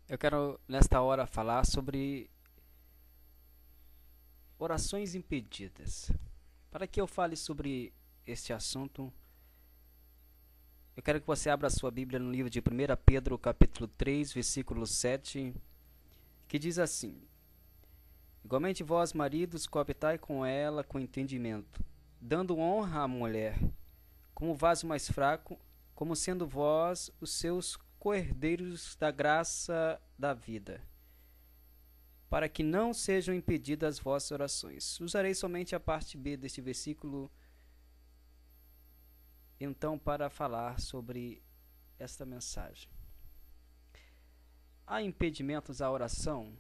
Eu quero, nesta hora, falar sobre orações impedidas. Para que eu fale sobre este assunto, eu quero que você abra a sua Bíblia no livro de 1 Pedro, capítulo 3, versículo 7, que diz assim: Igualmente vós, maridos, coabitai com ela com entendimento, dando honra à mulher, como vaso mais fraco, como sendo vós os seus co-herdeiros da graça da vida, para que não sejam impedidas as vossas orações. Usarei somente a parte B deste versículo, então, para falar sobre esta mensagem. Há impedimentos à oração?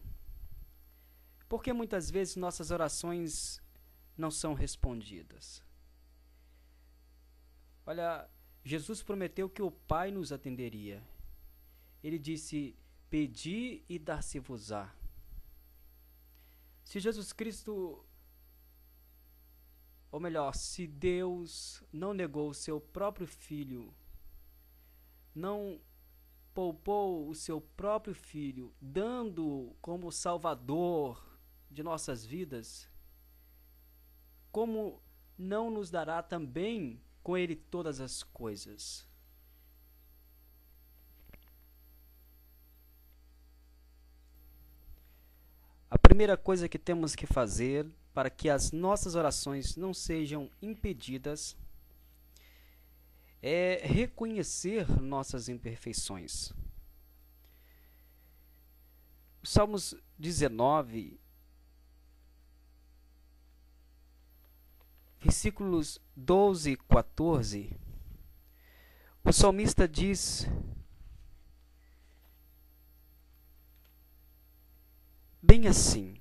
Porque muitas vezes nossas orações não são respondidas. Olha, Jesus prometeu que o Pai nos atenderia. Ele disse: pedi e dar-se-vos-á. Se Jesus Cristo, ou melhor, se Deus não negou o seu próprio Filho, não poupou o seu próprio Filho, dando como Salvador de nossas vidas, como não nos dará também com Ele todas as coisas? A primeira coisa que temos que fazer para que as nossas orações não sejam impedidas é reconhecer nossas imperfeições. Salmos 19, versículos 12 e 14, o salmista diz bem assim: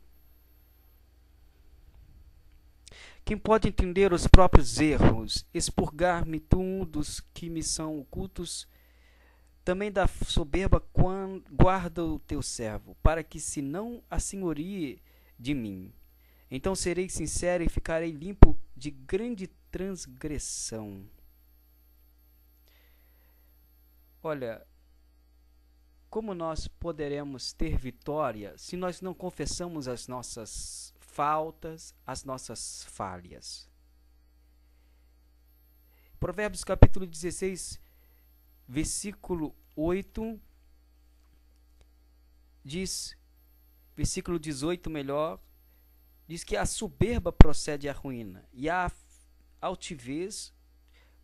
quem pode entender os próprios erros, expurgar-me tu dos que me são ocultos, também da soberba guarda o teu servo, para que se não assenhorie de mim. Então serei sincero e ficarei limpo de grande transgressão. Olha, como nós poderemos ter vitória se nós não confessamos as nossas faltas, as nossas falhas? Provérbios capítulo 16, versículo 8, diz, versículo 18 melhor, diz que a soberba procede à ruína e a altivez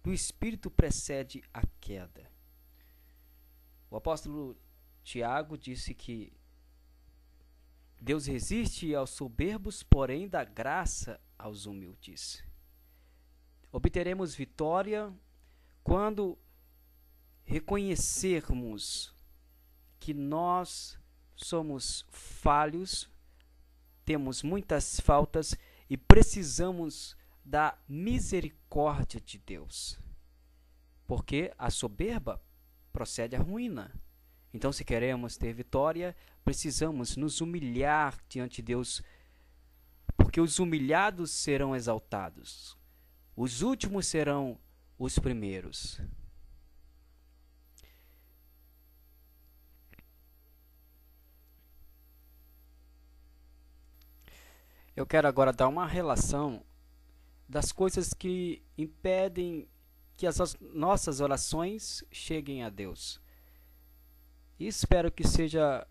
do espírito precede a queda. O apóstolo Tiago disse que Deus resiste aos soberbos, porém dá graça aos humildes. Obteremos vitória quando reconhecermos que nós somos falhos, temos muitas faltas e precisamos da misericórdia de Deus. Porque a soberba procede à ruína. Então, se queremos ter vitória, precisamos nos humilhar diante de Deus, porque os humilhados serão exaltados. Os últimos serão os primeiros. Eu quero agora dar uma relação das coisas que impedem que as nossas orações cheguem a Deus. E espero que seja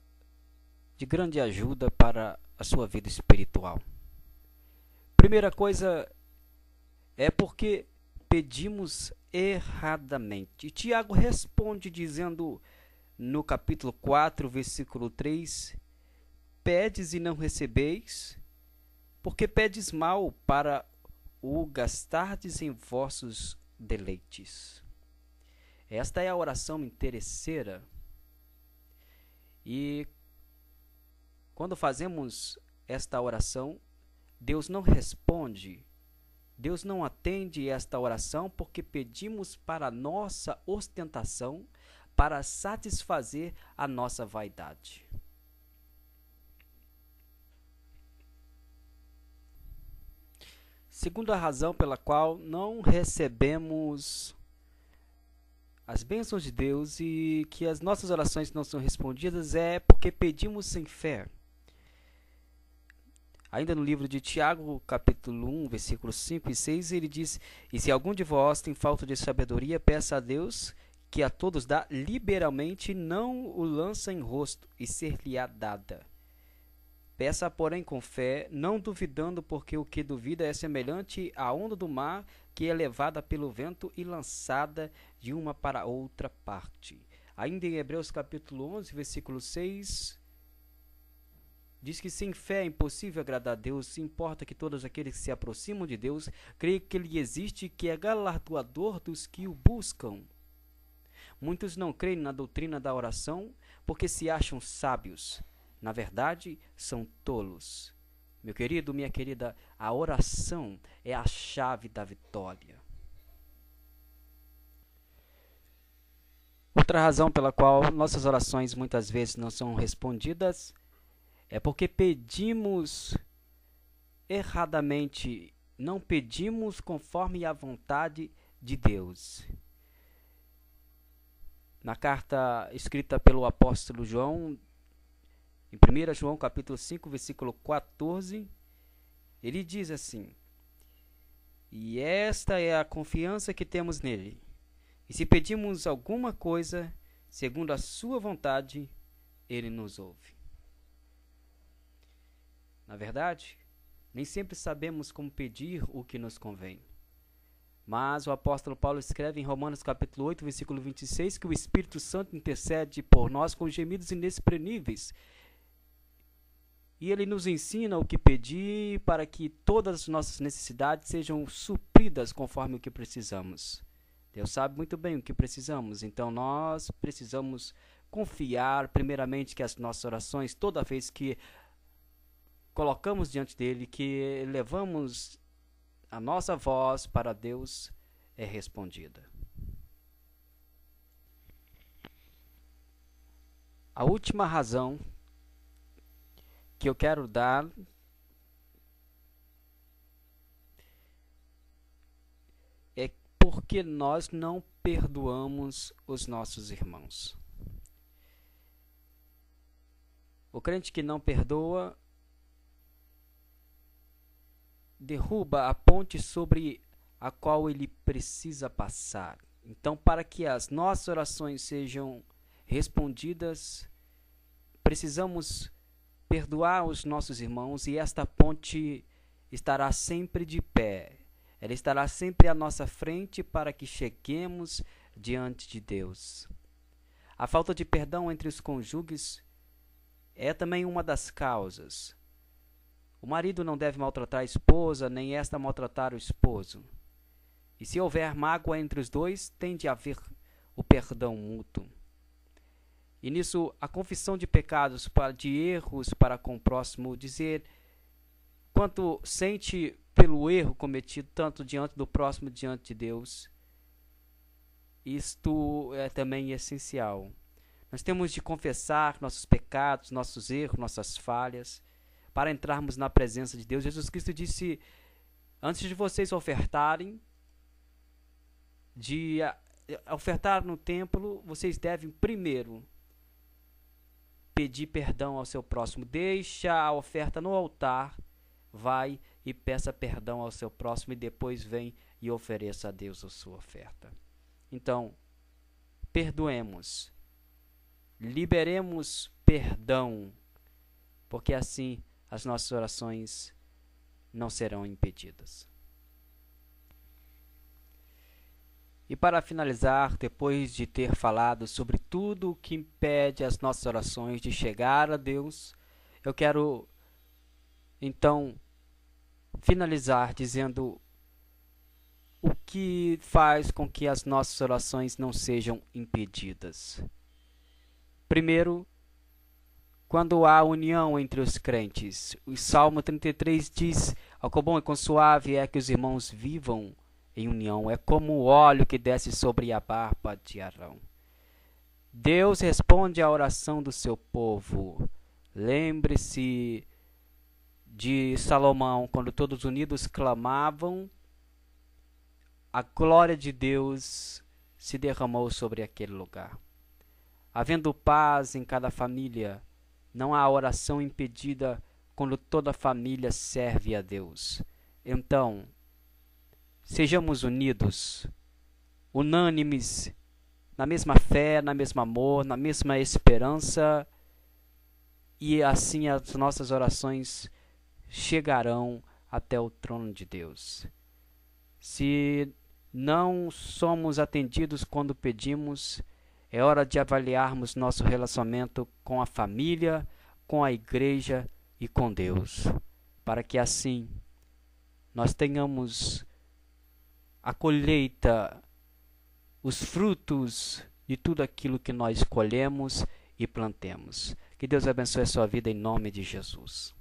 de grande ajuda para a sua vida espiritual. Primeira coisa é porque pedimos erradamente. E Tiago responde dizendo no capítulo 4, versículo 3: pedes e não recebeis, porque pedes mal para o gastardes em vossos deleites. Esta é a oração interesseira. E quando fazemos esta oração, Deus não responde, Deus não atende esta oração porque pedimos para nossa ostentação, para satisfazer a nossa vaidade. Segunda razão pela qual não recebemos as bênçãos de Deus e que as nossas orações não são respondidas é porque pedimos sem fé. Ainda no livro de Tiago, capítulo 1, versículos 5 e 6, ele diz: E se algum de vós tem falta de sabedoria, peça a Deus, que a todos dá liberalmente, não o lança em rosto, e ser-lhe-á dada. Peça, porém, com fé, não duvidando, porque o que duvida é semelhante à onda do mar, que é levada pelo vento e lançada de uma para outra parte. Ainda em Hebreus capítulo 11, versículo 6, diz que sem fé é impossível agradar a Deus, importa que todos aqueles que se aproximam de Deus creem que Ele existe e que é galardoador dos que o buscam. Muitos não creem na doutrina da oração porque se acham sábios. Na verdade, são tolos. Meu querido, minha querida, a oração é a chave da vitória. Outra razão pela qual nossas orações muitas vezes não são respondidas é porque pedimos erradamente, não pedimos conforme a vontade de Deus. Na carta escrita pelo apóstolo João, em 1 João capítulo 5, versículo 14, ele diz assim: E esta é a confiança que temos nele. E se pedimos alguma coisa, segundo a sua vontade, ele nos ouve. Na verdade, nem sempre sabemos como pedir o que nos convém. Mas o apóstolo Paulo escreve em Romanos capítulo 8, versículo 26, que o Espírito Santo intercede por nós com gemidos inexprimíveis. E ele nos ensina o que pedir para que todas as nossas necessidades sejam supridas conforme o que precisamos. Deus sabe muito bem o que precisamos, então nós precisamos confiar primeiramente que as nossas orações, toda vez que colocamos diante dele, que levamos a nossa voz para Deus, é respondida. A última razão que eu quero dar é porque nós não perdoamos os nossos irmãos. O crente que não perdoa derruba a ponte sobre a qual ele precisa passar. Então, para que as nossas orações sejam respondidas, precisamos perdoar os nossos irmãos, e esta ponte estará sempre de pé. Ela estará sempre à nossa frente para que cheguemos diante de Deus. A falta de perdão entre os cônjuges é também uma das causas. O marido não deve maltratar a esposa, nem esta maltratar o esposo. E se houver mágoa entre os dois, tem de haver o perdão mútuo. E nisso, a confissão de pecados, de erros para com o próximo, dizer quanto sente pelo erro cometido, tanto diante do próximo, diante de Deus. Isto é também essencial. Nós temos de confessar nossos pecados, nossos erros, nossas falhas, para entrarmos na presença de Deus. Jesus Cristo disse: antes de vocês ofertarem, de ofertar no templo, vocês devem primeiro pedir perdão ao seu próximo. Deixa a oferta no altar, vai e peça perdão ao seu próximo, e depois vem e ofereça a Deus a sua oferta. Então, perdoemos, liberemos perdão, porque assim as nossas orações não serão impedidas. E para finalizar, depois de ter falado sobre tudo o que impede as nossas orações de chegar a Deus, eu quero então finalizar dizendo o que faz com que as nossas orações não sejam impedidas. Primeiro, quando há união entre os crentes. O Salmo 33 diz: "Ó, quão bom e quão suave é que os irmãos vivam em união, é como o óleo que desce sobre a barba de Arão." Deus responde à oração do seu povo. Lembre-se de Salomão, quando todos unidos clamavam, a glória de Deus se derramou sobre aquele lugar. Havendo paz em cada família, não há oração impedida quando toda a família serve a Deus. Então, sejamos unidos, unânimes, na mesma fé, na mesma amor, na mesma esperança, e assim as nossas orações chegarão até o trono de Deus. Se não somos atendidos quando pedimos, é hora de avaliarmos nosso relacionamento com a família, com a igreja e com Deus, para que assim nós tenhamos a colheita, os frutos de tudo aquilo que nós colhemos e plantemos. Que Deus abençoe a sua vida em nome de Jesus.